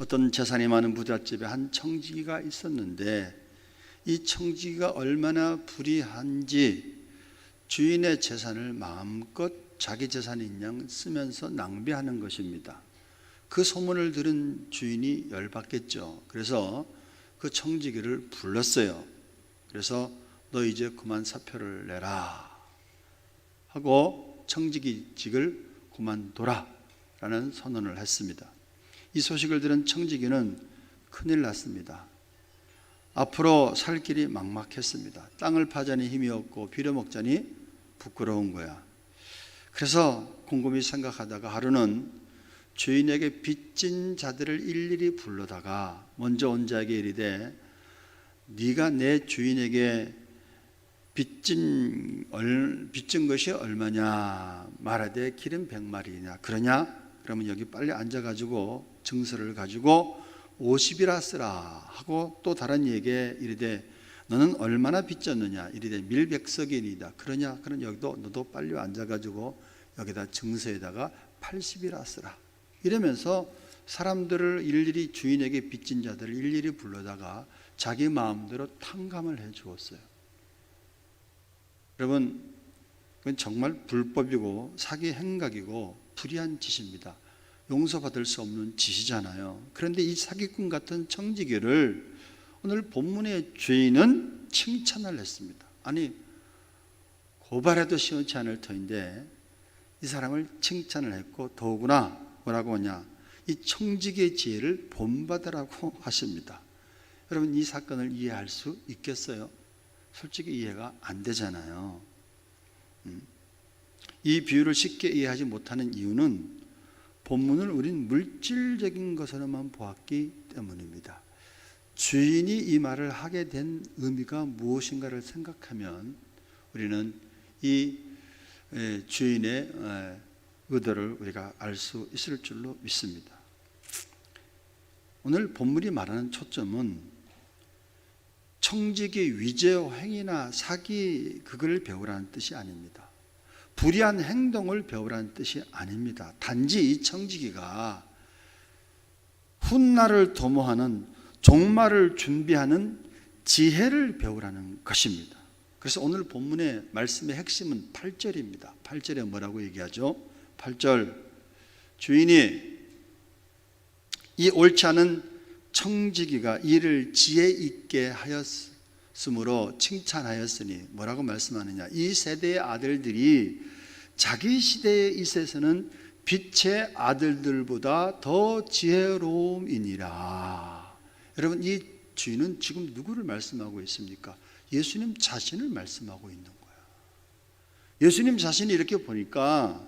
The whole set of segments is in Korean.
어떤 재산이 많은 부잣집에 한 청지기가 있었는데 이 청지기가 얼마나 불의한지 주인의 재산을 마음껏 자기 재산인 양 쓰면서 낭비하는 것입니다. 그 소문을 들은 주인이 열받겠죠. 그래서 그 청지기를 불렀어요. 그래서 너 이제 그만 사표를 내라 하고 청지기직을 그만둬라 라는 선언을 했습니다. 이 소식을 들은 청지기는 큰일 났습니다. 앞으로 살 길이 막막했습니다. 땅을 파자니 힘이 없고 빌어먹자니 부끄러운 거야. 그래서 곰곰이 생각하다가 하루는 주인에게 빚진 자들을 일일이 불러다가 먼저 온 자에게 이르되 네가 내 주인에게 빚진 것이 얼마냐 말하되 기름 100마리냐 그러냐? 그러면 여기 빨리 앉아가지고 증서를 가지고 50이라 쓰라 하고 또 다른 이에게 이르되 너는 얼마나 빚졌느냐 이르되 밀백석이니이다 그러냐? 그럼 여기도 너도 빨리 앉아가지고 여기다 증서에다가 80이라 쓰라 이러면서 사람들을 일일이 주인에게 빚진 자들을 일일이 불러다가 자기 마음대로 탕감을 해 주었어요. 여러분, 그건 정말 불법이고 사기 행각이고 불의한 짓입니다. 용서받을 수 없는 짓이잖아요. 그런데 이 사기꾼 같은 청지기를 오늘 본문의 죄인은 칭찬을 했습니다. 아니, 고발해도 시원치 않을 터인데 이 사람을 칭찬을 했고 더구나 뭐라고 하냐, 이 청지기의 지혜를 본받으라고 하십니다. 여러분, 이 사건을 이해할 수 있겠어요? 솔직히 이해가 안 되잖아요. 이 비유를 쉽게 이해하지 못하는 이유는 본문을 우린 물질적인 것으로만 보았기 때문입니다. 주인이 이 말을 하게 된 의미가 무엇인가를 생각하면 우리는 이 주인의 의도를 우리가 알 수 있을 줄로 믿습니다. 오늘 본문이 말하는 초점은 청지기 위조 행위나 사기 그걸 배우라는 뜻이 아닙니다. 불의한 행동을 배우라는 뜻이 아닙니다. 단지 이 청지기가 훗날을 도모하는 종말을 준비하는 지혜를 배우라는 것입니다. 그래서 오늘 본문의 말씀의 핵심은 8절입니다. 8절에 뭐라고 얘기하죠? 8절 주인이 이 옳지 않은 청지기가 이를 지혜 있게 하였으므로 칭찬하였으니 뭐라고 말씀하느냐, 이 세대의 아들들이 자기 시대에 있어서는 빛의 아들들보다 더 지혜로움이니라. 여러분, 이 주인은 지금 누구를 말씀하고 있습니까? 예수님 자신을 말씀하고 있는 거예요. 예수님 자신이 이렇게 보니까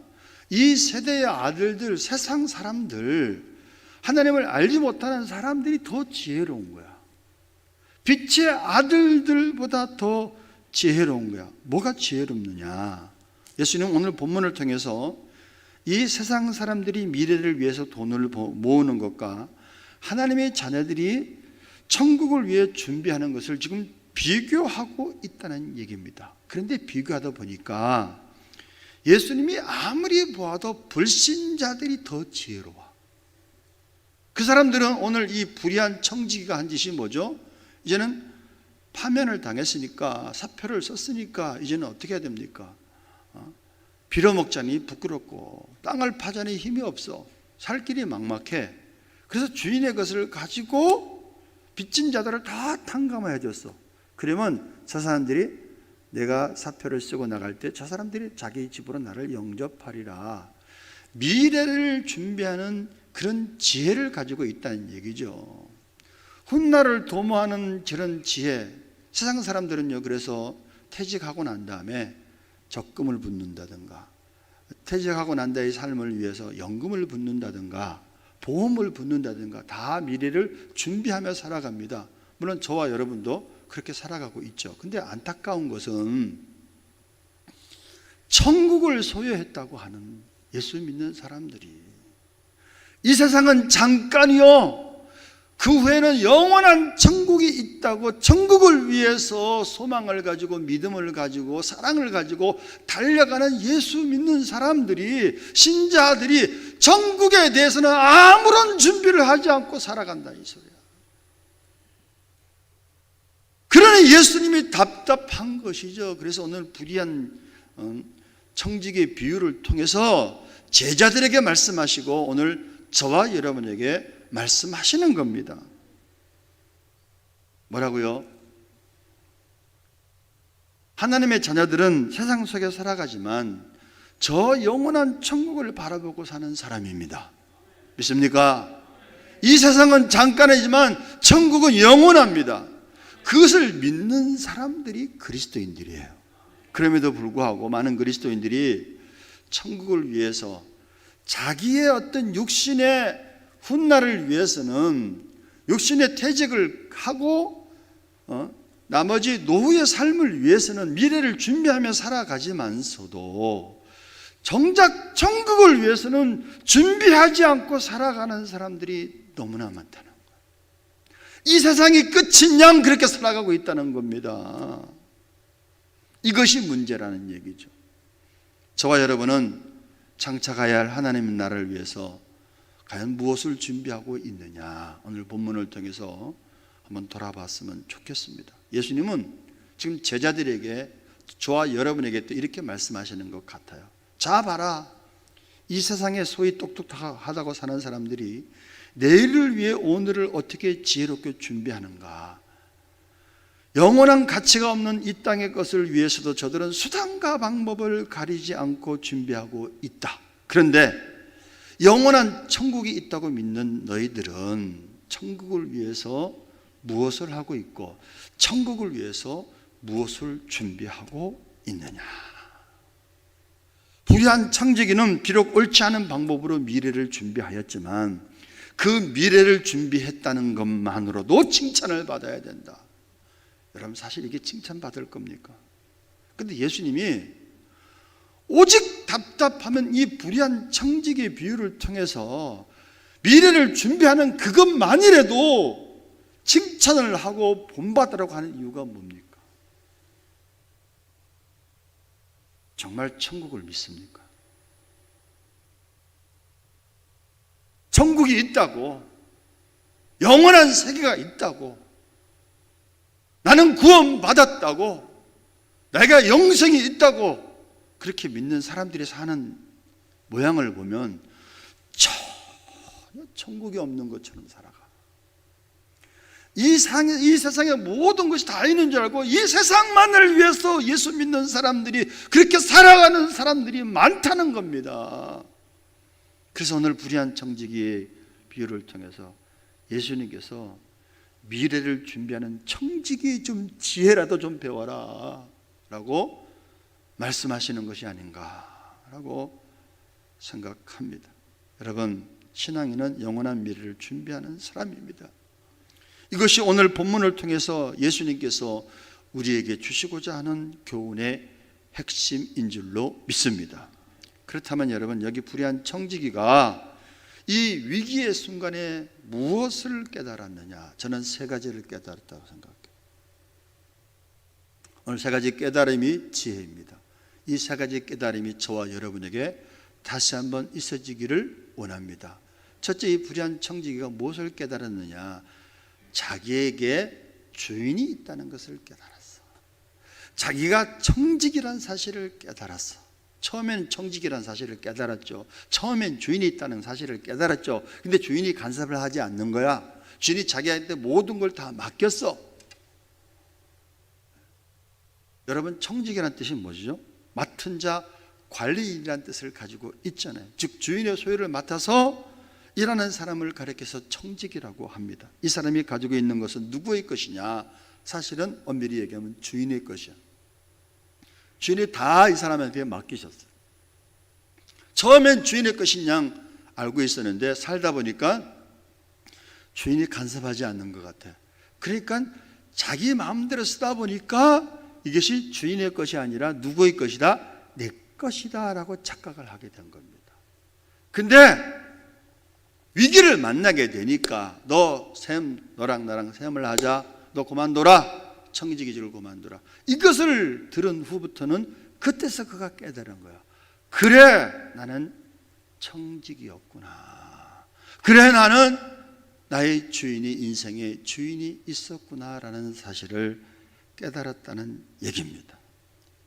이 세대의 아들들, 세상 사람들, 하나님을 알지 못하는 사람들이 더 지혜로운 거야. 빛의 아들들보다 더 지혜로운 거야. 뭐가 지혜롭느냐? 예수님 오늘 본문을 통해서 이 세상 사람들이 미래를 위해서 돈을 모으는 것과 하나님의 자녀들이 천국을 위해 준비하는 것을 지금 비교하고 있다는 얘기입니다. 그런데 비교하다 보니까 예수님이 아무리 보아도 불신자들이 더 지혜로워. 그 사람들은 오늘 이 불의한 청지기가 한 짓이 뭐죠? 이제는 파면을 당했으니까, 사표를 썼으니까 이제는 어떻게 해야 됩니까? 빌어먹자니 부끄럽고 땅을 파자니 힘이 없어. 살 길이 막막해. 그래서 주인의 것을 가지고 빚진 자들을 다 탕감해 줬어. 그러면 저 사람들이 내가 사표를 쓰고 나갈 때 저 사람들이 자기 집으로 나를 영접하리라. 미래를 준비하는 그런 지혜를 가지고 있다는 얘기죠. 훗날을 도모하는 저런 지혜. 세상 사람들은요, 그래서 퇴직하고 난 다음에 적금을 붓는다든가, 퇴직하고 난 다음에 삶을 위해서 연금을 붓는다든가, 보험을 붓는다든가, 다 미래를 준비하며 살아갑니다. 물론 저와 여러분도 그렇게 살아가고 있죠. 근데 안타까운 것은 천국을 소유했다고 하는 예수 믿는 사람들이 이 세상은 잠깐이요, 그 후에는 영원한 천국이 있다고, 천국을 위해서 소망을 가지고 믿음을 가지고 사랑을 가지고 달려가는 예수 믿는 사람들이, 신자들이 천국에 대해서는 아무런 준비를 하지 않고 살아간다 이 소리야. 그러니 예수님이 답답한 것이죠. 그래서 오늘 불의한 청지기의 비유를 통해서 제자들에게 말씀하시고 오늘 저와 여러분에게 말씀하시는 겁니다. 뭐라고요? 하나님의 자녀들은 세상 속에 살아가지만 저 영원한 천국을 바라보고 사는 사람입니다. 믿습니까? 이 세상은 잠깐이지만 천국은 영원합니다. 그것을 믿는 사람들이 그리스도인들이에요. 그럼에도 불구하고 많은 그리스도인들이 천국을 위해서 자기의 어떤 육신의 훗날을 위해서는 육신의 퇴직을 하고 나머지 노후의 삶을 위해서는 미래를 준비하며 살아가지만서도 정작 천국을 위해서는 준비하지 않고 살아가는 사람들이 너무나 많다는 거예요. 이 세상이 끝인 양 그렇게 살아가고 있다는 겁니다. 이것이 문제라는 얘기죠. 저와 여러분은 장차 가야 할 하나님의 나라를 위해서 과연 무엇을 준비하고 있느냐, 오늘 본문을 통해서 한번 돌아봤으면 좋겠습니다. 예수님은 지금 제자들에게, 저와 여러분에게 또 이렇게 말씀하시는 것 같아요. 자 봐라, 이 세상에 소위 똑똑하다고 사는 사람들이 내일을 위해 오늘을 어떻게 지혜롭게 준비하는가. 영원한 가치가 없는 이 땅의 것을 위해서도 저들은 수단과 방법을 가리지 않고 준비하고 있다. 그런데 영원한 천국이 있다고 믿는 너희들은 천국을 위해서 무엇을 하고 있고 천국을 위해서 무엇을 준비하고 있느냐. 불의한 청지기는 비록 옳지 않은 방법으로 미래를 준비하였지만 그 미래를 준비했다는 것만으로도 칭찬을 받아야 된다. 여러분, 사실 이게 칭찬받을 겁니까? 근데 예수님이 오직 답답하면 이 불의한 청지기의 비유를 통해서 미래를 준비하는 그것만이라도 칭찬을 하고 본받으라고 하는 이유가 뭡니까? 정말 천국을 믿습니까? 천국이 있다고, 영원한 세계가 있다고, 나는 구원받았다고, 내가 영생이 있다고 그렇게 믿는 사람들이 사는 모양을 보면 전혀 천국이 없는 것처럼 살아가. 이 세상에 모든 것이 다 있는 줄 알고 이 세상만을 위해서 예수 믿는 사람들이, 그렇게 살아가는 사람들이 많다는 겁니다. 그래서 오늘 불의한 청지기의 비유를 통해서 예수님께서 미래를 준비하는 청지기의 좀 지혜라도 좀 배워라 라고 말씀하시는 것이 아닌가라고 생각합니다. 여러분, 신앙인은 영원한 미래를 준비하는 사람입니다. 이것이 오늘 본문을 통해서 예수님께서 우리에게 주시고자 하는 교훈의 핵심인 줄로 믿습니다. 그렇다면 여러분, 여기 불의한 청지기가 이 위기의 순간에 무엇을 깨달았느냐? 저는 세 가지를 깨달았다고 생각해요. 오늘 세 가지 깨달음이 지혜입니다. 이 세 가지 깨달음이 저와 여러분에게 다시 한번 있어지기를 원합니다. 첫째, 이 불의한 청지기가 무엇을 깨달았느냐? 자기에게 주인이 있다는 것을 깨달았어. 자기가 청지기란 사실을 깨달았어. 처음엔 청지기란 사실을 깨달았죠. 처음엔 주인이 있다는 사실을 깨달았죠. 근데 주인이 간섭을 하지 않는 거야. 주인이 자기한테 모든 걸 다 맡겼어. 여러분, 청지기란 뜻이 뭐죠? 맡은 자, 관리인이라는 뜻을 가지고 있잖아요. 즉 주인의 소유를 맡아서 일하는 사람을 가리켜서 청지기라고 합니다. 이 사람이 가지고 있는 것은 누구의 것이냐? 사실은 엄밀히 얘기하면 주인의 것이야. 주인이 다 이 사람한테 맡기셨어요. 처음엔 주인의 것인 양 알고 있었는데 살다 보니까 주인이 간섭하지 않는 것 같아요. 그러니까 자기 마음대로 쓰다 보니까 이것이 주인의 것이 아니라 누구의 것이다? 내 것이다 라고 착각을 하게 된 겁니다. 근데 위기를 만나게 되니까 너랑 나랑 셈을 하자, 너 그만둬라, 청지기직을 그만둬라, 이것을 들은 후부터는 그때서 그가 깨달은 거야. 그래, 나는 청지기였구나. 그래 나는 나의 주인이 인생의 주인이 있었구나라는 사실을 깨달았다는 얘기입니다.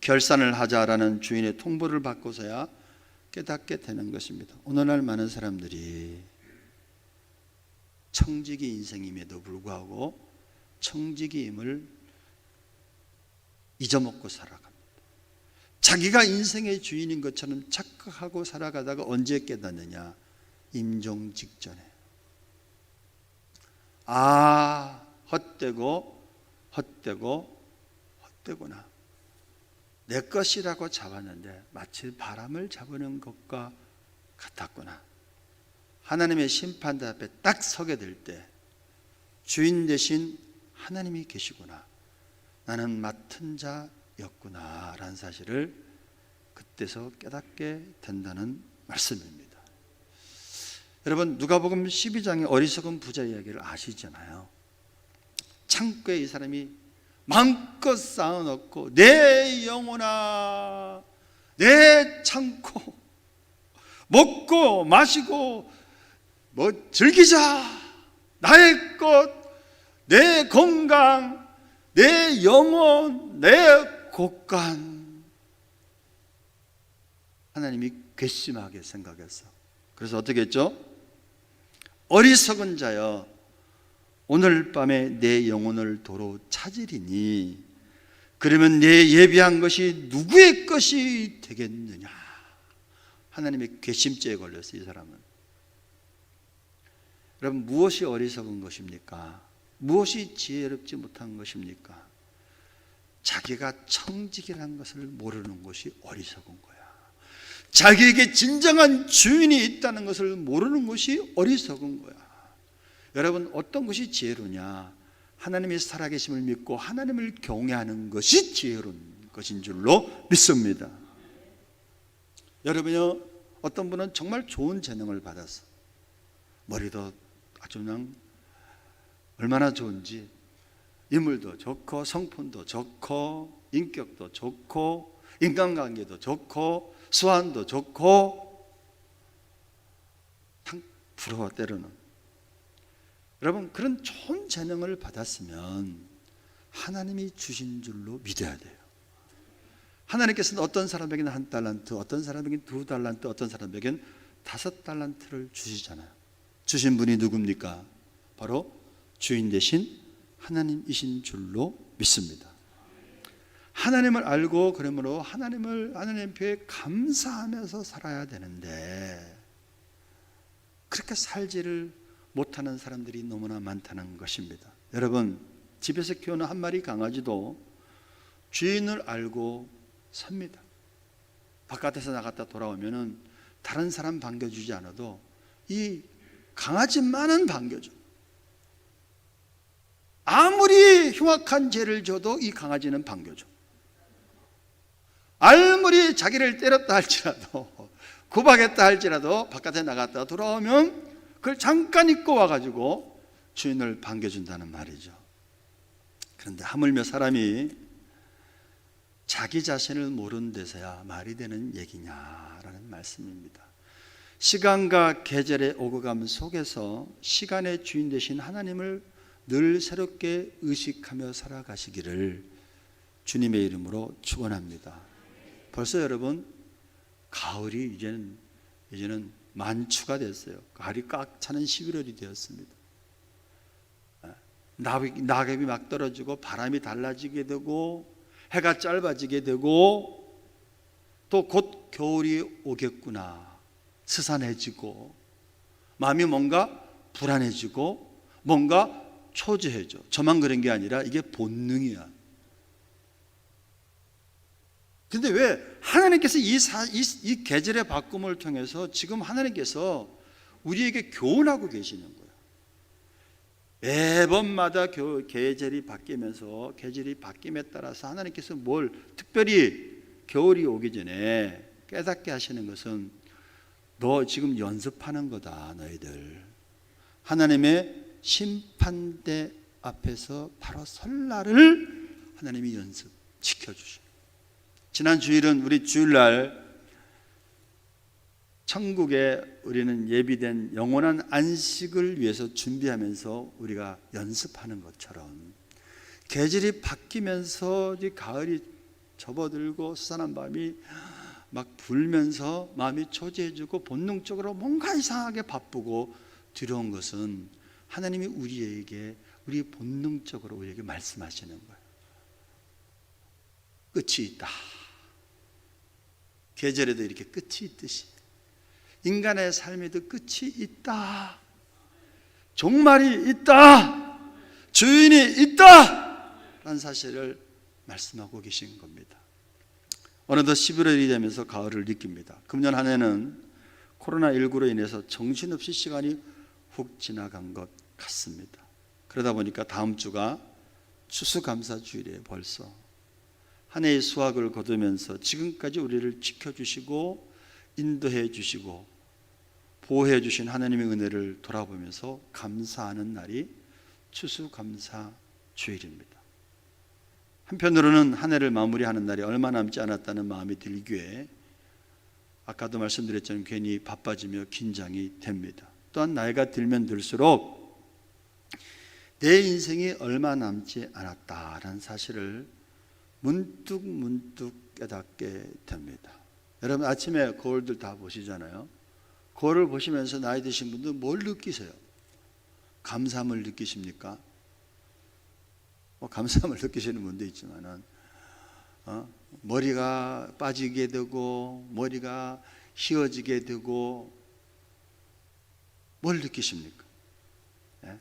결산을 하자라는 주인의 통보를 받고서야 깨닫게 되는 것입니다. 오늘날 많은 사람들이 청지기 인생임에도 불구하고 청지기임을 잊어먹고 살아갑니다. 자기가 인생의 주인인 것처럼 착각하고 살아가다가 언제 깨닫느냐? 임종 직전에. 헛되구나. 내 것이라고 잡았는데 마치 바람을 잡으는 것과 같았구나. 하나님의 심판대 앞에 딱 서게 될 때 주인 대신 하나님이 계시구나. 나는 맡은 자였구나 라는 사실을 그때서 깨닫게 된다는 말씀입니다. 여러분, 누가복음 12장의 어리석은 부자 이야기를 아시잖아요. 창고에 이 사람이 마음껏 쌓아놓고 내 영혼아, 내 창고 먹고 마시고 즐기자. 나의 것, 내 건강, 내 영혼, 내 곳간. 하나님이 괘씸하게 생각했어. 그래서 어떻게 했죠? 어리석은 자여, 오늘 밤에 내 영혼을 도로 찾으리니 그러면 내 예비한 것이 누구의 것이 되겠느냐. 하나님의 괘씸죄에 걸렸어요, 이 사람은. 여러분, 무엇이 어리석은 것입니까? 무엇이 지혜롭지 못한 것입니까? 자기가 청지기라는 것을 모르는 것이 어리석은 거야. 자기에게 진정한 주인이 있다는 것을 모르는 것이 어리석은 거야. 여러분, 어떤 것이 지혜로냐? 하나님의 살아계심을 믿고 하나님을 경외하는 것이 지혜로운 것인 줄로 믿습니다. 여러분요, 어떤 분은 정말 좋은 재능을 받았어. 머리도 아주 그냥 얼마나 좋은지, 인물도 좋고 성품도 좋고 인격도 좋고 인간관계도 좋고 수완도 좋고 참 부러워. 때로는 여러분, 그런 좋은 재능을 받았으면 하나님이 주신 줄로 믿어야 돼요. 하나님께서는 어떤 사람에게는 1달란트, 어떤 사람에게는 2달란트, 어떤 사람에게는 5달란트를 주시잖아요. 주신 분이 누굽니까? 바로 주인 되신 하나님이신 줄로 믿습니다. 하나님을 알고 그러므로 하나님 앞에 감사하면서 살아야 되는데 그렇게 살지를 못하는 사람들이 너무나 많다는 것입니다. 여러분, 집에서 키우는 한 마리 강아지도 주인을 알고 삽니다. 바깥에서 나갔다 돌아오면은 다른 사람 반겨주지 않아도 이 강아지만은 반겨줘. 아무리 흉악한 죄를 줘도 이 강아지는 반겨줘. 아무리 자기를 때렸다 할지라도 구박했다 할지라도 바깥에 나갔다 돌아오면 그걸 잠깐 잊고 와가지고 주인을 반겨준다는 말이죠. 그런데 하물며 사람이 자기 자신을 모르는 데서야 말이 되는 얘기냐라는 말씀입니다. 시간과 계절의 오고감 속에서 시간의 주인 되신 하나님을 늘 새롭게 의식하며 살아가시기를 주님의 이름으로 축원합니다. 벌써 여러분, 가을이 이제는 만추가 됐어요. 가을이 꽉 차는 11월이 되었습니다. 낙엽이 막 떨어지고 바람이 달라지게 되고 해가 짧아지게 되고 또 곧 겨울이 오겠구나. 스산해지고 마음이 뭔가 불안해지고 뭔가 초조해져. 저만 그런 게 아니라 이게 본능이야. 근데 왜 하나님께서 이 계절의 바꿈을 통해서 지금 하나님께서 우리에게 교훈하고 계시는 거예요. 매번마다 계절이 바뀌면서 계절이 바뀜에 따라서 하나님께서 뭘 특별히 겨울이 오기 전에 깨닫게 하시는 것은 너 지금 연습하는 거다. 너희들 하나님의 심판대 앞에서 바로 설날을 하나님이 연습시켜 주셔요. 지난 주일은 우리 주일날 천국에 우리는 예비된 영원한 안식을 위해서 준비하면서 우리가 연습하는 것처럼 계절이 바뀌면서 이제 가을이 접어들고 스산한 밤이 막 불면서 마음이 초조해지고 본능적으로 뭔가 이상하게 바쁘고 두려운 것은 하나님이 우리 본능적으로 우리에게 말씀하시는 거예요. 끝이 있다. 계절에도 이렇게 끝이 있듯이 인간의 삶에도 끝이 있다. 종말이 있다. 주인이 있다. 라는 사실을 말씀하고 계신 겁니다. 어느덧 11월이 되면서 가을을 느낍니다. 금년 한 해는 코로나19로 인해서 정신없이 시간이 훅 지나간 것 같습니다. 그러다 보니까 다음 주가 추수감사주일에 벌써 한 해의 수확을 거두면서 지금까지 우리를 지켜주시고 인도해 주시고 보호해 주신 하나님의 은혜를 돌아보면서 감사하는 날이 추수감사주일입니다. 한편으로는 한 해를 마무리하는 날이 얼마 남지 않았다는 마음이 들기에 아까도 말씀드렸지만 괜히 바빠지며 긴장이 됩니다. 또한 나이가 들면 들수록 내 인생이 얼마 남지 않았다라는 사실을 문득 깨닫게 됩니다. 여러분 아침에 거울들 다 보시잖아요. 거울을 보시면서 나이 드신 분들 뭘 느끼세요? 감사함을 느끼십니까? 감사함을 느끼시는 분도 있지만은 머리가 빠지게 되고 머리가 휘어지게 되고 뭘 느끼십니까? 네?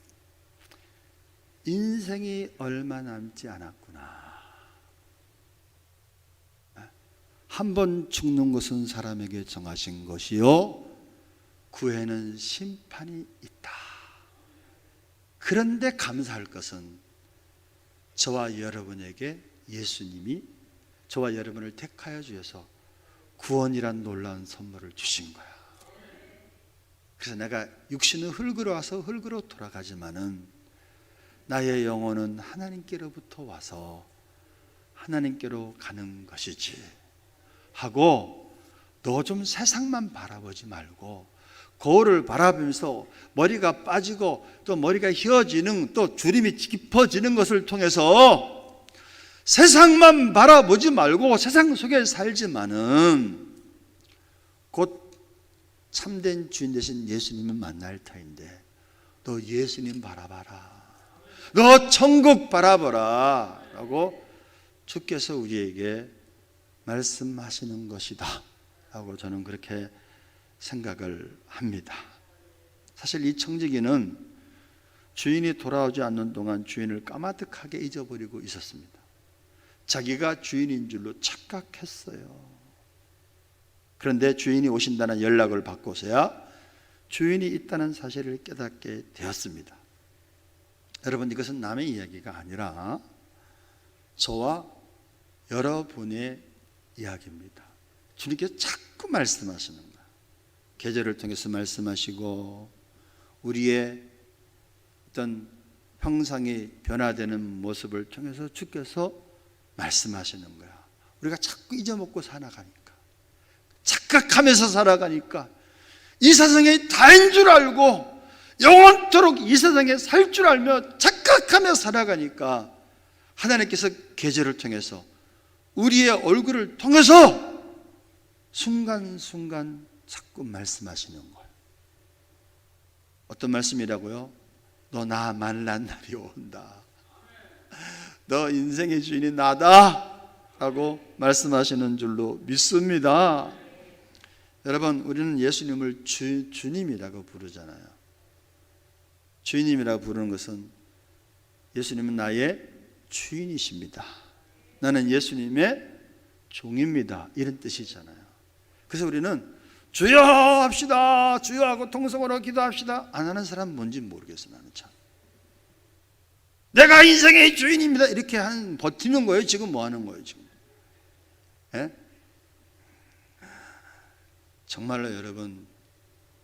인생이 얼마 남지 않았구나. 한 번 죽는 것은 사람에게 정하신 것이요 그 후에는 심판이 있다. 그런데 감사할 것은 저와 여러분에게 예수님이 저와 여러분을 택하여 주셔서 구원이란 놀라운 선물을 주신 거야. 그래서 내가 육신은 흙으로 와서 흙으로 돌아가지만은 나의 영혼은 하나님께로부터 와서 하나님께로 가는 것이지 하고 너 좀 세상만 바라보지 말고 거울을 바라보면서 머리가 빠지고 또 머리가 휘어지는 또 주름이 깊어지는 것을 통해서 세상만 바라보지 말고 세상 속에 살지만은 곧 참된 주인 되신 예수님을 만날 터인데 너 예수님 바라봐라. 너 천국 바라봐라 라고 주께서 우리에게 말씀하시는 것이다 라고 저는 그렇게 생각을 합니다. 사실 이 청지기는 주인이 돌아오지 않는 동안 주인을 까마득하게 잊어버리고 있었습니다. 자기가 주인인 줄로 착각했어요. 그런데 주인이 오신다는 연락을 받고서야 주인이 있다는 사실을 깨닫게 되었습니다. 여러분 이것은 남의 이야기가 아니라 저와 여러분의 이야기입니다. 주님께서 자꾸 말씀하시는 거예요. 계절을 통해서 말씀하시고 우리의 어떤 형상이 변화되는 모습을 통해서 주께서 말씀하시는 거야. 우리가 자꾸 잊어먹고 살아가니까 착각하면서 살아가니까 이 세상에 다인 줄 알고 영원토록 이 세상에 살 줄 알며 착각하며 살아가니까 하나님께서 계절을 통해서 우리의 얼굴을 통해서 순간순간 자꾸 말씀하시는 거예요. 어떤 말씀이라고요? 너 나 만난 날이 온다. 너 인생의 주인이 나다 라고 말씀하시는 줄로 믿습니다. 여러분 우리는 예수님을 주님이라고 부르잖아요. 주인님이라고 부르는 것은 예수님은 나의 주인이십니다. 나는 예수님의 종입니다. 이런 뜻이잖아요. 그래서 우리는 주여 합시다. 주여 하고 통성으로 기도합시다. 안 하는 사람 뭔지 모르겠어. 나는 참. 내가 인생의 주인입니다. 이렇게 버티는 거예요. 지금 뭐 하는 거예요? 지금. 예? 정말로 여러분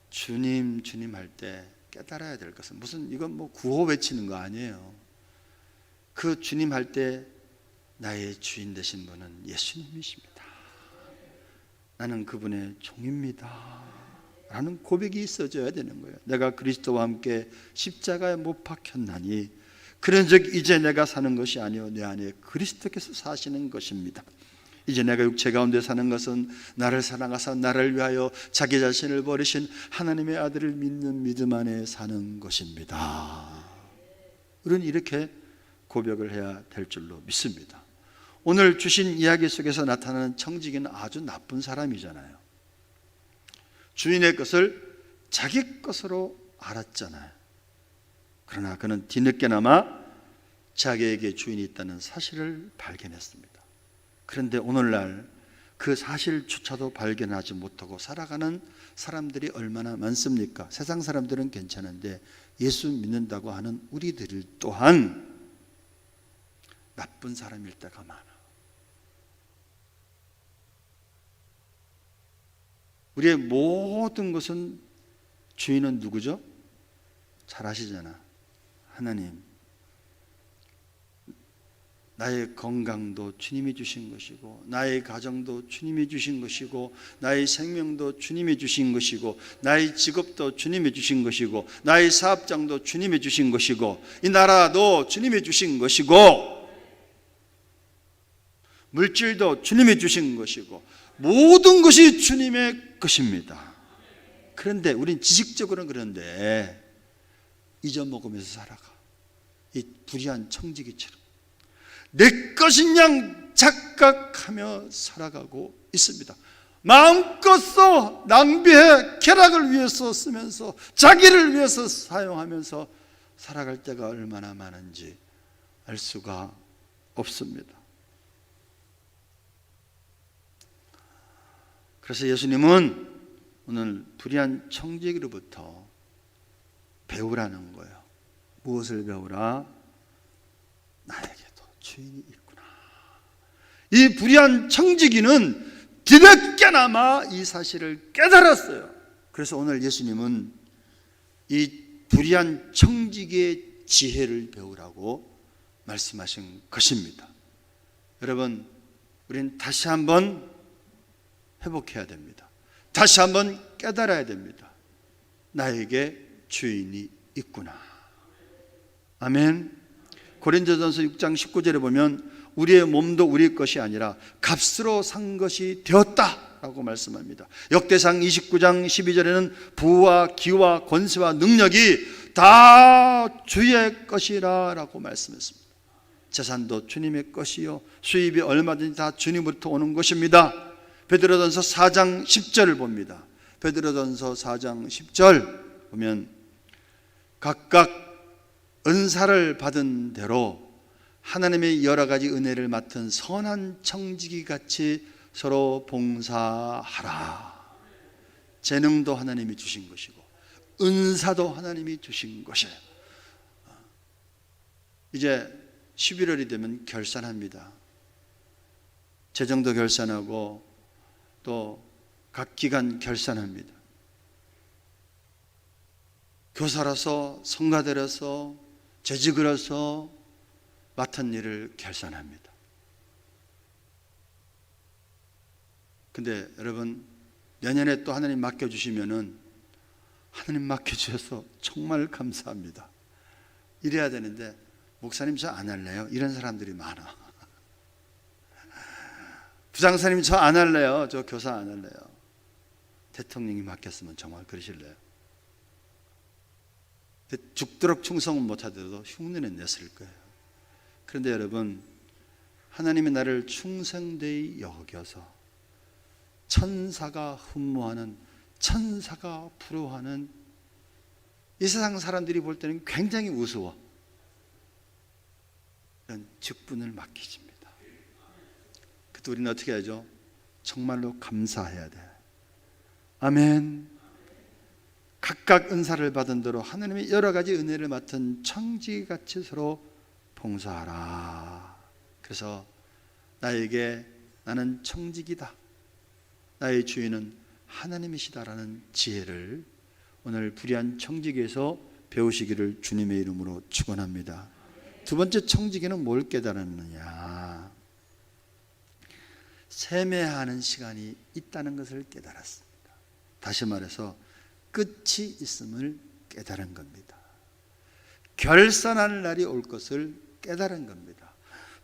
주님 할 때 깨달아야 될 것은 무슨 이건 뭐 구호 외치는 거 아니에요. 그 주님 할 때 나의 주인 되신 분은 예수님이십니다. 나는 그분의 종입니다. 라는 고백이 있어져야 되는 거예요. 내가 그리스도와 함께 십자가에 못 박혔나니 그런즉 이제 내가 사는 것이 아니요 내 안에 그리스도께서 사시는 것입니다. 이제 내가 육체 가운데 사는 것은 나를 사랑하사 나를 위하여 자기 자신을 버리신 하나님의 아들을 믿는 믿음 안에 사는 것입니다. 우리는 이렇게 고백을 해야 될 줄로 믿습니다. 오늘 주신 이야기 속에서 나타나는 청지기는 아주 나쁜 사람이잖아요. 주인의 것을 자기 것으로 알았잖아요. 그러나 그는 뒤늦게나마 자기에게 주인이 있다는 사실을 발견했습니다. 그런데 오늘날 그 사실조차도 발견하지 못하고 살아가는 사람들이 얼마나 많습니까? 세상 사람들은 괜찮은데 예수 믿는다고 하는 우리들 또한 나쁜 사람일 때가 많아. 우리의 모든 것은 주인은 누구죠? 잘 아시잖아. 하나님. 나의 건강도 주님이 주신 것이고, 나의 가정도 주님이 주신 것이고, 나의 생명도 주님이 주신 것이고, 나의 직업도 주님이 주신 것이고, 나의 사업장도 주님이 주신 것이고, 이 나라도 주님이 주신 것이고, 물질도 주님이 주신 것이고, 모든 것이 주님의 것입니다. 그런데 우린 지식적으로는 그런데 잊어먹으면서 살아가. 이 불의한 청지기처럼 내 것인 양 착각하며 살아가고 있습니다. 마음껏 낭비해 쾌락을 위해서 쓰면서 자기를 위해서 사용하면서 살아갈 때가 얼마나 많은지 알 수가 없습니다. 그래서 예수님은 오늘 불의한 청지기로부터 배우라는 거예요. 무엇을 배우라? 나에게도 주인이 있구나. 이 불의한 청지기는 뒤늦게나마 이 사실을 깨달았어요. 그래서 오늘 예수님은 이 불의한 청지기의 지혜를 배우라고 말씀하신 것입니다. 여러분, 우리는 다시 한번 회복해야 됩니다. 다시 한번 깨달아야 됩니다. 나에게 주인이 있구나. 아멘. 고린도전서 6장 19절에 보면 우리의 몸도 우리 것이 아니라 값으로 산 것이 되었다라고 말씀합니다. 역대상 29장 12절에는 부와 기와 권세와 능력이 다 주의 것이라고 말씀했습니다. 재산도 주님의 것이요 수입이 얼마든지 다 주님으로부터 오는 것입니다. 베드로전서 4장 10절을 봅니다. 베드로전서 4장 10절 보면 각각 은사를 받은 대로 하나님의 여러 가지 은혜를 맡은 선한 청지기 같이 서로 봉사하라. 재능도 하나님이 주신 것이고 은사도 하나님이 주신 것이에요. 이제 11월이 되면 결산합니다. 재정도 결산하고 또 각 기관 결산합니다. 교사라서 성가대라서 재직으로서 맡은 일을 결산합니다. 근데 여러분 내년에 또 하나님 맡겨주시면은 하나님 맡겨주셔서 정말 감사합니다. 이래야 되는데 목사님 저 안 할래요? 이런 사람들이 많아. 부장사님 저 안 할래요? 저 교사 안 할래요? 대통령이 맡겼으면 정말 그러실래요? 죽도록 충성은 못하더라도 흉내는 냈을 거예요. 그런데 여러분 하나님이 나를 충성되이 여겨서 천사가 흠모하는 천사가 부러워하는 이 세상 사람들이 볼 때는 굉장히 우스워. 이런 직분을 맡기십니다. 그때 우리는 어떻게 하죠? 정말로 감사해야 돼. 아멘. 각각 은사를 받은 대로 하나님의 여러 가지 은혜를 맡은 청지기같이 서로 봉사하라. 그래서 나에게 나는 청지기다, 나의 주인은 하나님이시다라는 지혜를 오늘 불의한 청지기에서 배우시기를 주님의 이름으로 축원합니다. 두 번째 청지기는 뭘 깨달았느냐? 세매하는 시간이 있다는 것을 깨달았습니다. 다시 말해서 끝이 있음을 깨달은 겁니다. 결산할 날이 올 것을 깨달은 겁니다.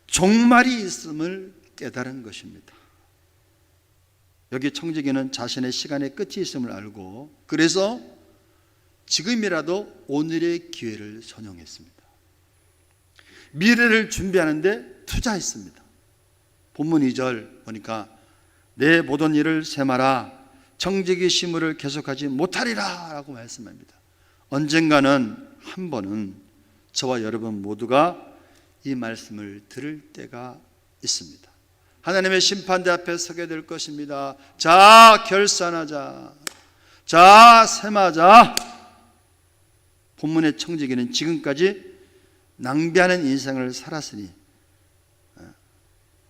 종말이 있음을 깨달은 것입니다. 여기 청지기는 자신의 시간의 끝이 있음을 알고 그래서 지금이라도 오늘의 기회를 선용했습니다. 미래를 준비하는데 투자했습니다. 본문 2절 보니까 내 모든 일을 세마라 청지기 시무를 계속하지 못하리라 라고 말씀합니다. 언젠가는 한 번은 저와 여러분 모두가 이 말씀을 들을 때가 있습니다. 하나님의 심판대 앞에 서게 될 것입니다. 자, 결산하자. 자, 셈하자. 본문의 청지기는 지금까지 낭비하는 인생을 살았으니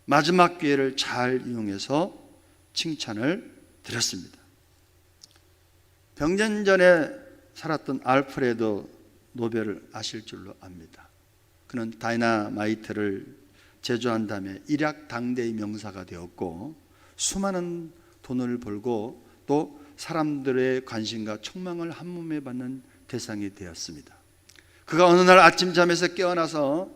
마지막 기회를 잘 이용해서 칭찬을 드렸습니다. 병전 전에 살았던 알프레드 노벨을 아실 줄로 압니다. 그는 다이나마이트를 제조한 다음에 일약당대의 명사가 되었고 수많은 돈을 벌고 또 사람들의 관심과 촉망을 한몸에 받는 대상이 되었습니다. 그가 어느 날 아침 잠에서 깨어나서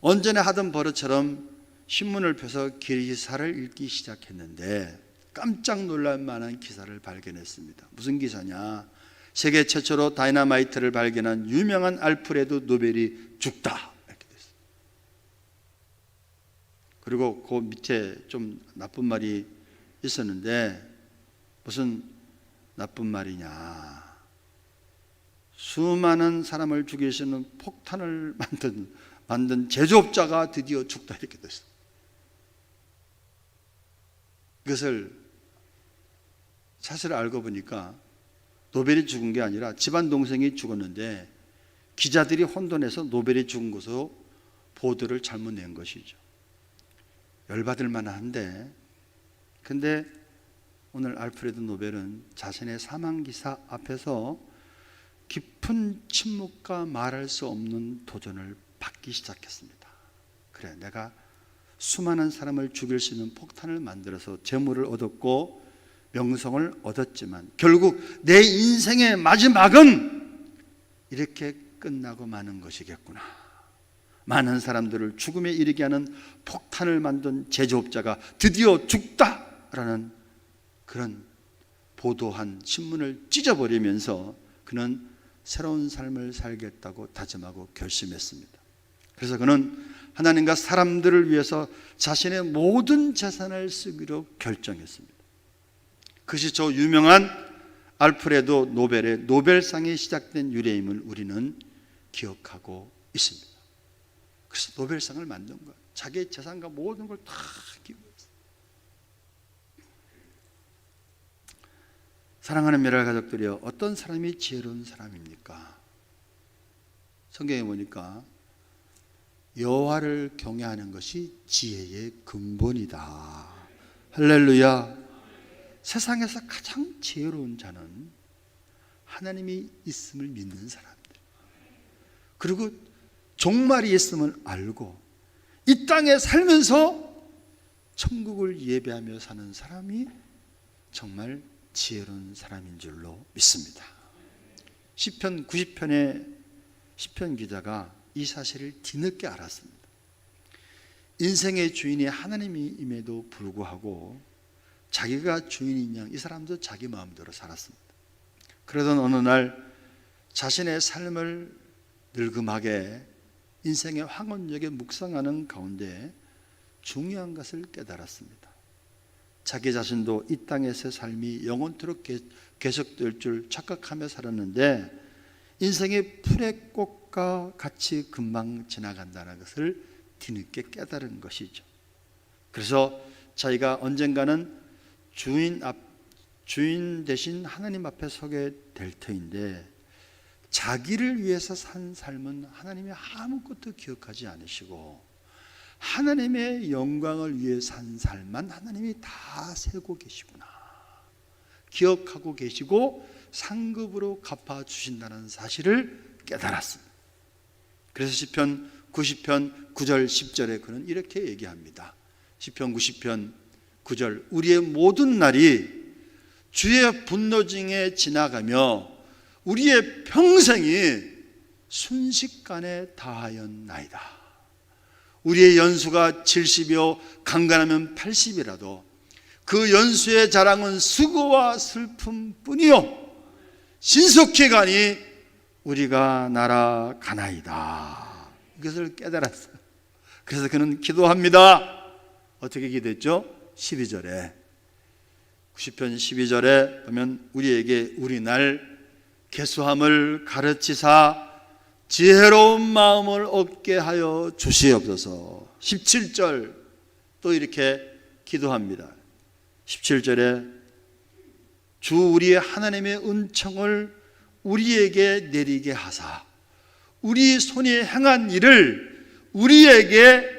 언제나 하던 버릇처럼 신문을 펴서 기사를 읽기 시작했는데 깜짝 놀랄 만한 기사를 발견했습니다. 무슨 기사냐? 세계 최초로 다이나마이트를 발견한 유명한 알프레드 노벨이 죽다 이렇게 됐어요. 그리고 그 밑에 좀 나쁜 말이 있었는데 무슨 나쁜 말이냐? 수많은 사람을 죽일 수 있는 폭탄을 만든 제조업자가 드디어 죽다 이렇게 됐어요. 이것을 사실 알고 보니까 노벨이 죽은 게 아니라 집안 동생이 죽었는데 기자들이 혼돈해서 노벨이 죽은 것으로 보도를 잘못 낸 것이죠. 열받을 만한데 근데 오늘 알프레드 노벨은 자신의 사망기사 앞에서 깊은 침묵과 말할 수 없는 도전을 받기 시작했습니다. 그래, 내가 수많은 사람을 죽일 수 있는 폭탄을 만들어서 재물을 얻었고 명성을 얻었지만 결국 내 인생의 마지막은 이렇게 끝나고 마는 것이겠구나. 많은 사람들을 죽음에 이르게 하는 폭탄을 만든 제조업자가 드디어 죽다라는 그런 보도한 신문을 찢어버리면서 그는 새로운 삶을 살겠다고 다짐하고 결심했습니다. 그래서 그는 하나님과 사람들을 위해서 자신의 모든 재산을 쓰기로 결정했습니다. 그것이 저 유명한 알프레드 노벨의 노벨상이 시작된 유래임을 우리는 기억하고 있습니다. 그래서 노벨상을 만든 거예요. 자기의 재산과 모든 걸 다 기부했어요. 사랑하는 메랄 가족들이여, 어떤 사람이 지혜로운 사람입니까? 성경에 보니까 여호와를 경외하는 것이 지혜의 근본이다. 할렐루야. 세상에서 가장 지혜로운 자는 하나님이 있음을 믿는 사람들, 그리고 종말이 있음을 알고 이 땅에 살면서 천국을 예배하며 사는 사람이 정말 지혜로운 사람인 줄로 믿습니다. 시편 90편의 시편 기자가 이 사실을 뒤늦게 알았습니다. 인생의 주인이 하나님임에도 불구하고 자기가 주인인 양 이 사람도 자기 마음대로 살았습니다. 그러던 어느 날 자신의 삶을 늙음하게 인생의 황혼역에 묵상하는 가운데 중요한 것을 깨달았습니다. 자기 자신도 이 땅에서의 삶이 영원토록 계속될 줄 착각하며 살았는데 인생의 풀의 꽃과 같이 금방 지나간다는 것을 뒤늦게 깨달은 것이죠. 그래서 자기가 언젠가는 주인 대신 하나님 앞에 서게 될 터인데 자기를 위해서 산 삶은 하나님이 아무것도 기억하지 않으시고 하나님의 영광을 위해 산 삶만 하나님이 다 세고 계시구나, 기억하고 계시고 상급으로 갚아주신다는 사실을 깨달았습니다. 그래서 시편 90편 9절 10절에 그는 이렇게 얘기합니다. 시편 90편 9절, 우리의 모든 날이 주의 분노 중에 지나가며 우리의 평생이 순식간에 다하였나이다. 우리의 연수가 70이요 강간하면 80이라도 그 연수의 자랑은 수고와 슬픔뿐이요 신속히 가니 우리가 날아가나이다. 이것을 깨달았어요. 그래서 그는 기도합니다. 어떻게 기도했죠? 12절에 90편 12절에 보면 우리에게 우리 날 계수함을 가르치사 지혜로운 마음을 얻게 하여 주시옵소서. 17절 또 이렇게 기도합니다. 17절에 주 우리의 하나님의 은총을 우리에게 내리게 하사 우리 손이 행한 일을 우리에게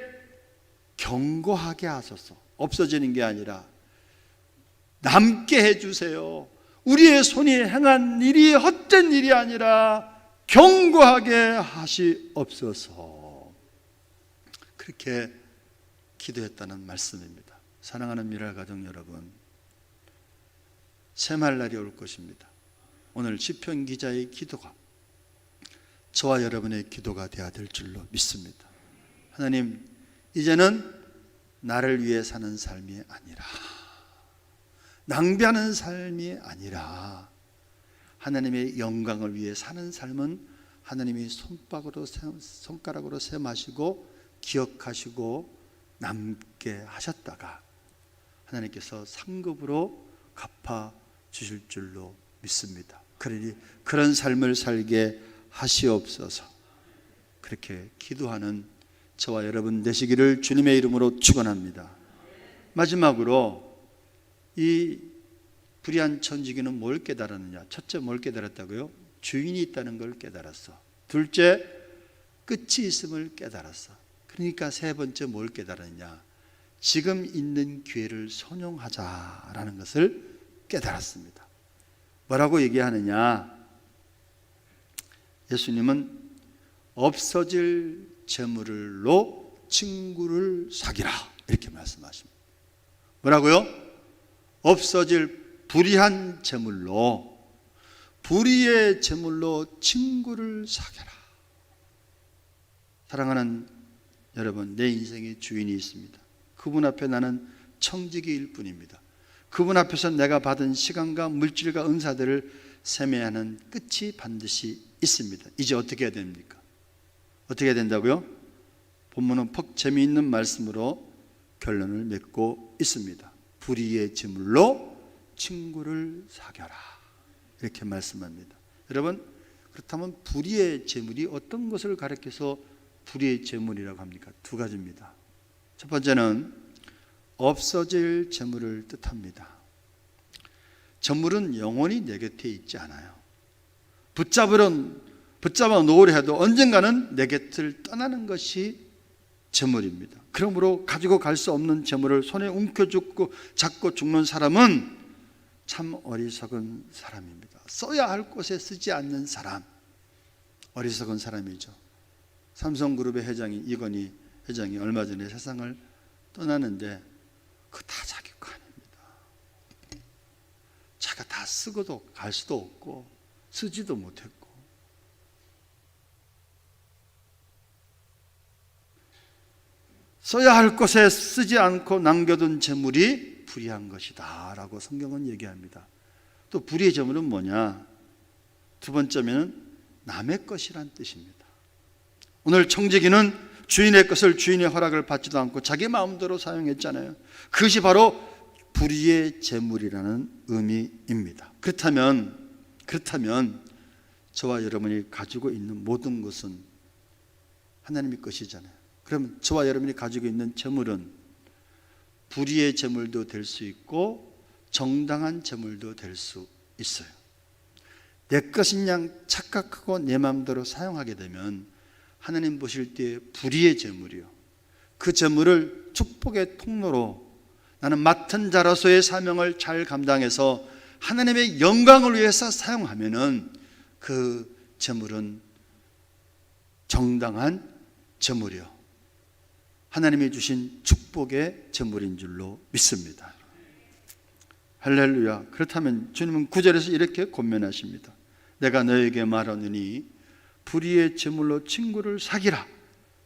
경고하게 하소서. 없어지는 게 아니라 남게 해주세요. 우리의 손이 행한 일이 헛된 일이 아니라 경고하게 하시옵소서. 그렇게 기도했다는 말씀입니다. 사랑하는 미랄 가정 여러분, 새말 날이 올 것입니다. 오늘 시편 기자의 기도가 저와 여러분의 기도가 되어야 될 줄로 믿습니다. 하나님, 이제는 나를 위해 사는 삶이 아니라 낭비하는 삶이 아니라 하나님의 영광을 위해 사는 삶은 하나님이 손가락으로 세마시고 기억하시고 남게 하셨다가 하나님께서 상급으로 갚아 주실 줄로 믿습니다. 그러니 그런 삶을 살게 하시옵소서. 그렇게 기도하는 저와 여러분 되시기를 주님의 이름으로 축원합니다. 마지막으로 이 불의한 천지기는 뭘 깨달았느냐? 첫째, 뭘 깨달았다고요? 주인이 있다는 걸 깨달았어. 둘째, 끝이 있음을 깨달았어. 그러니까 세 번째 뭘 깨달았느냐? 지금 있는 기회를 선용하자라는 것을 깨달았습니다. 뭐라고 얘기하느냐? 예수님은 없어질 재물로 친구를 사귀라 이렇게 말씀하십니다. 뭐라고요? 없어질 불의한 재물로, 불의의 재물로 친구를 사귀라. 사랑하는 여러분, 내 인생의 주인이 있습니다. 그분 앞에 나는 청지기일 뿐입니다. 그분 앞에서 내가 받은 시간과 물질과 은사들을 세매하는 끝이 반드시 있습니다. 이제 어떻게 해야 됩니까? 어떻게 해야 된다고요? 본문은 퍽 재미있는 말씀으로 결론을 맺고 있습니다. 불의의 재물로 친구를 사귀라 이렇게 말씀합니다. 여러분, 그렇다면 불의의 재물이 어떤 것을 가리켜서 불의의 재물이라고 합니까? 두 가지입니다. 첫 번째는 없어질 재물을 뜻합니다. 재물은 영원히 내 곁에 있지 않아요. 붙잡아 놓으려 해도 언젠가는 내 곁을 떠나는 것이 재물입니다. 그러므로 가지고 갈 수 없는 재물을 손에 움켜쥐고 잡고 죽는 사람은 참 어리석은 사람입니다. 써야 할 곳에 쓰지 않는 사람, 어리석은 사람이죠. 삼성그룹의 회장이 이건희 회장이 얼마 전에 세상을 떠나는데 그거 다 자기 거 아닙니다. 자기가 다 쓰고도 갈 수도 없고 쓰지도 못했고 써야 할 곳에 쓰지 않고 남겨둔 재물이 불의한 것이다 라고 성경은 얘기합니다. 또 불의의 재물은 뭐냐? 두 번째는 남의 것이란 뜻입니다. 오늘 청지기는 주인의 것을 주인의 허락을 받지도 않고 자기 마음대로 사용했잖아요. 그것이 바로 불의의 재물이라는 의미입니다. 그렇다면 저와 여러분이 가지고 있는 모든 것은 하나님의 것이잖아요. 그러면 저와 여러분이 가지고 있는 재물은 불의의 재물도 될 수 있고 정당한 재물도 될 수 있어요. 내 것인 양 착각하고 내 마음대로 사용하게 되면 하나님 보실 때 불의의 재물이요, 그 재물을 축복의 통로로 나는 맡은 자로서의 사명을 잘 감당해서 하나님의 영광을 위해서 사용하면은 그 재물은 정당한 재물이요, 하나님이 주신 축복의 재물인 줄로 믿습니다. 할렐루야. 그렇다면 주님은 9절에서 이렇게 권면하십니다. 내가 너에게 말하느니 불의의 제물로 친구를 사귀라.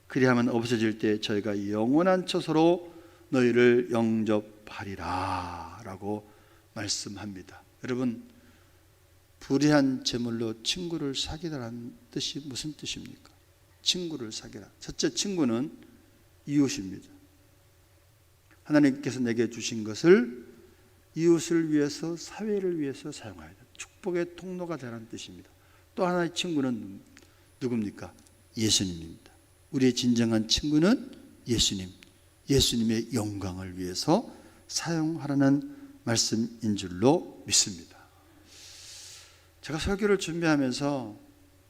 그리하면 없어질 때 저희가 영원한 처소로 너희를 영접하리라 라고 말씀합니다. 여러분, 불의한 제물로 친구를 사귀라는 뜻이 무슨 뜻입니까? 친구를 사귀라. 첫째, 친구는 이웃입니다. 하나님께서 내게 주신 것을 이웃을 위해서, 사회를 위해서 사용해야 돼요. 축복의 통로가 되라는 뜻입니다. 또 하나의 친구는 누굽니까? 예수님입니다. 우리의 진정한 친구는 예수님, 예수님의 영광을 위해서 사용하라는 말씀인 줄로 믿습니다. 제가 설교를 준비하면서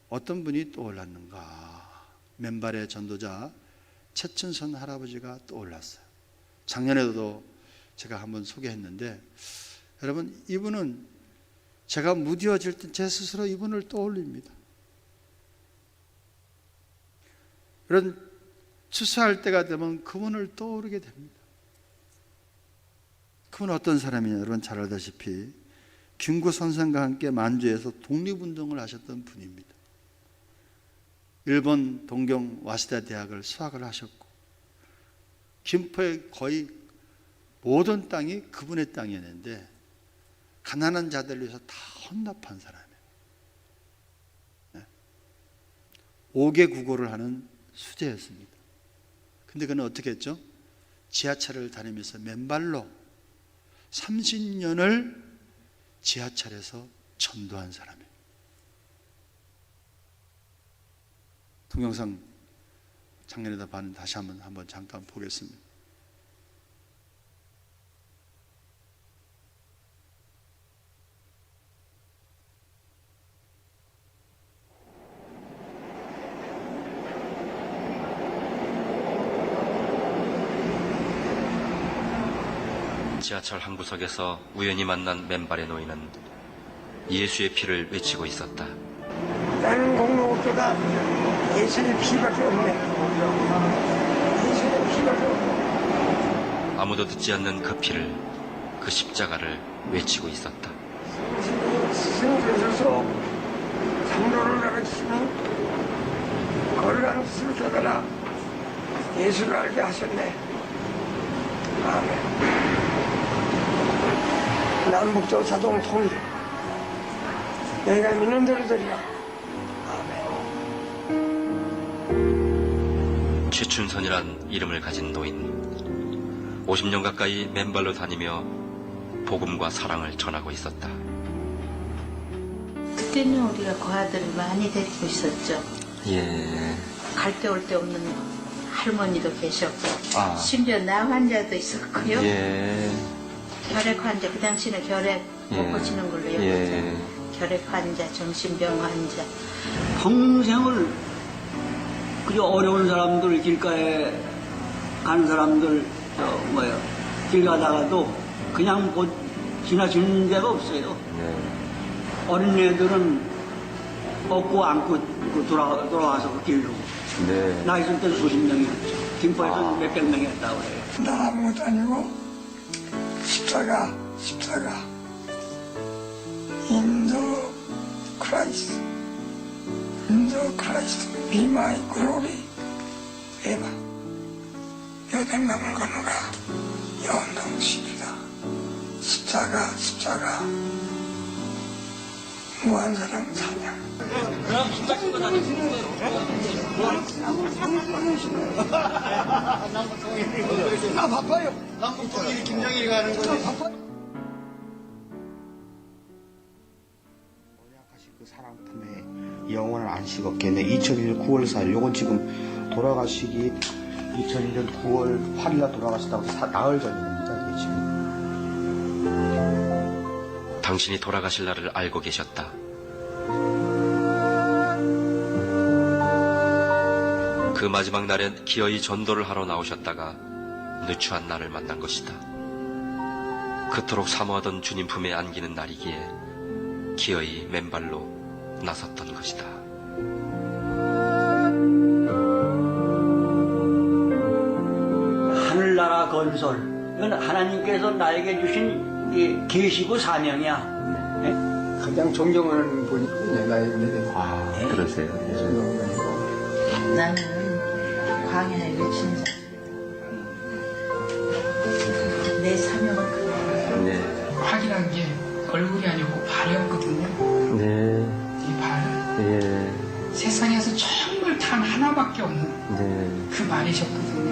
어떤 분이 떠올랐는가? 맨발의 전도자 최춘선 할아버지가 떠올랐어요. 작년에도 제가 한번 소개했는데, 여러분, 이분은 제가 무뎌질 때 제 스스로 이분을 떠올립니다. 이런 추수할 때가 되면 그분을 떠오르게 됩니다. 그분은 어떤 사람이냐? 여러분 잘 알다시피 김구 선생과 함께 만주에서 독립운동을 하셨던 분입니다. 일본 동경 와세다 대학을 수학을 하셨고, 김포의 거의 모든 땅이 그분의 땅이었는데 가난한 자들을 위해서 다 헌납한 사람이에요. 5개 국어를 하는 수재였습니다. 근데 그는 어떻게 했죠? 지하철을 다니면서 맨발로 30년을 지하철에서 전도한 사람이에요. 동영상 작년에다 봤는데 다시 한번 잠깐 보겠습니다. 지하철 한 구석에서 우연히 만난 맨발의 노인은 예수의 피를 외치고 있었다. 나는 공로옥조가 예수의 피밖에 없네. 예수의 피밖에 없네. 아무도 듣지 않는 그 피를, 그 십자가를 외치고 있었다. 스승께서서 장로를 가르치시니 거룩한 뜻을 깨달아 예수를 알게 하셨네. 아멘. 남북조 자동 통일 내가 믿는 대로 되리라. 아멘. 최춘선이란 이름을 가진 노인, 50년 가까이 맨발로 다니며 복음과 사랑을 전하고 있었다. 그때는 우리가 고아들을 많이 데리고 있었죠. 예. 갈 데 올 데 없는 할머니도 계셨고, 아. 심지어 남 환자도 있었고요. 예. 결핵 환자, 그 당시는 결핵 못 고치는 걸로 여겼죠. 예. 결핵 환자, 정신병 환자. 평생을 그저 어려운 사람들, 길가에 가는 사람들, 길 가다가도 그냥 지나치는 데가 없어요. 네. 어린애들은 업고 안고 돌아와서 그 길로. 네. 나 있을 때는 수십 명이었죠. 김포에서 몇백 명이었다고 해요. 나 아무것도 아니고 십자가 인도 크라이스트 be my glory 에바 여백남을 건너가 연동식이다. 십자가 무한사랑 찬양. 나 바빠요. 남북통일이 김정일이 가는 거지. 언약하신 그 사랑 품에 영원한 안식 없겠네. 2001년 9월 4일, 요건 지금 돌아가시기 2001년 9월 8일날 돌아가시다고 나흘 전입니다. 이게 지금. 당신이 돌아가실 날을 알고 계셨다. 그 마지막 날엔 기어이 전도를 하러 나오셨다가 누추한 나를 만난 것이다. 그토록 사모하던 주님 품에 안기는 날이기에 기어이 맨발로 나섰던 것이다. 하늘나라 건설, 이건 하나님께서 나에게 주신 계시고 사명이야. 예? 가장 존경하는 분이 내가 아, 그러세요. 예. 나는 광야에 외치는 자. 내 사명은 그거야. 네. 확이란 게 얼굴이 아니고 발이었거든요. 네. 이 발. 예. 세상에서 정말 단 하나밖에 없는 네. 그 말이셨거든요.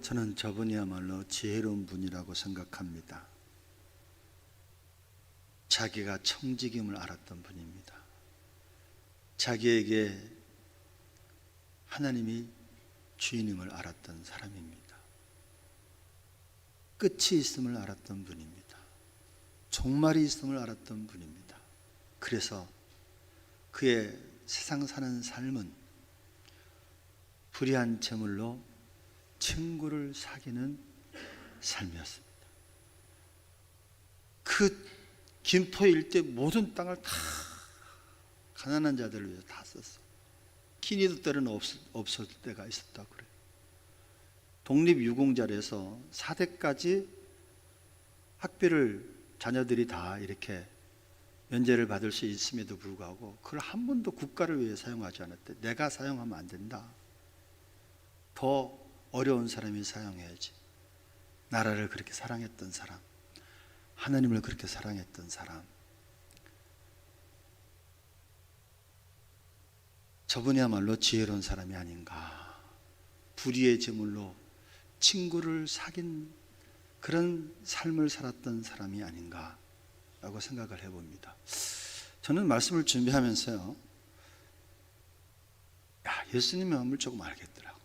저는 저분이야말로 지혜로운 분이라고 생각합니다. 자기가 청직임을 알았던 분입니다. 자기에게 하나님이 주인임을 알았던 사람입니다. 끝이 있음을 알았던 분입니다. 종말이 있음을 알았던 분입니다. 그래서 그의 세상 사는 삶은 불의한 재물로 친구를 사귀는 삶이었습니다. 그 김포 일대 모든 땅을 다 가난한 자들을 위해서 다 썼어요. 키니도 때는 없을 때가 있었다고 그래요. 독립유공자라서 4대까지 학비를 자녀들이 다 이렇게 면제를 받을 수 있음에도 불구하고 그걸 한 번도 국가를 위해 사용하지 않았대. 내가 사용하면 안 된다. 더 어려운 사람이 사용해야지. 나라를 그렇게 사랑했던 사람, 하나님을 그렇게 사랑했던 사람, 저분이야말로 지혜로운 사람이 아닌가. 불의의 제물로 친구를 사귄 그런 삶을 살았던 사람이 아닌가 라고 생각을 해봅니다. 저는 말씀을 준비하면서요, 예수님의 마음을 조금 알겠더라고요.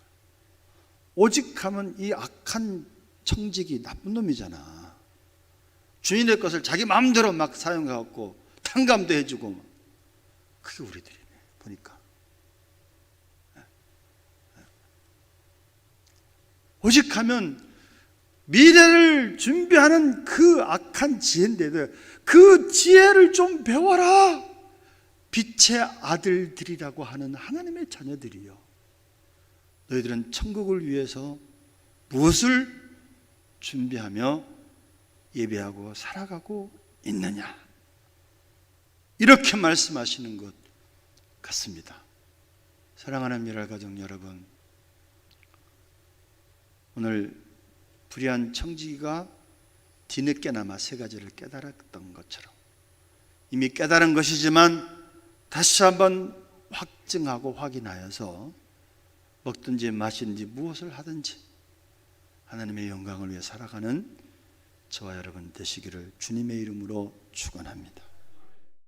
오직 하면 이 악한 청직이 나쁜 놈이잖아. 주인의 것을 자기 마음대로 막 사용해갖고 탕감도 해주고, 그게 우리들이네 보니까. 오직 하면 미래를 준비하는 그 악한 지혜인데도 그 지혜를 좀 배워라. 빛의 아들들이라고 하는 하나님의 자녀들이요, 너희들은 천국을 위해서 무엇을 준비하며 예배하고 살아가고 있느냐, 이렇게 말씀하시는 것 같습니다. 사랑하는 미랄가족 여러분, 오늘 불의한 청지기가 뒤늦게나마 세 가지를 깨달았던 것처럼 이미 깨달은 것이지만 다시 한번 확증하고 확인하여서 먹든지 마시든지 무엇을 하든지 하나님의 영광을 위해 살아가는 저와 여러분 되시기를 주님의 이름으로 축원합니다.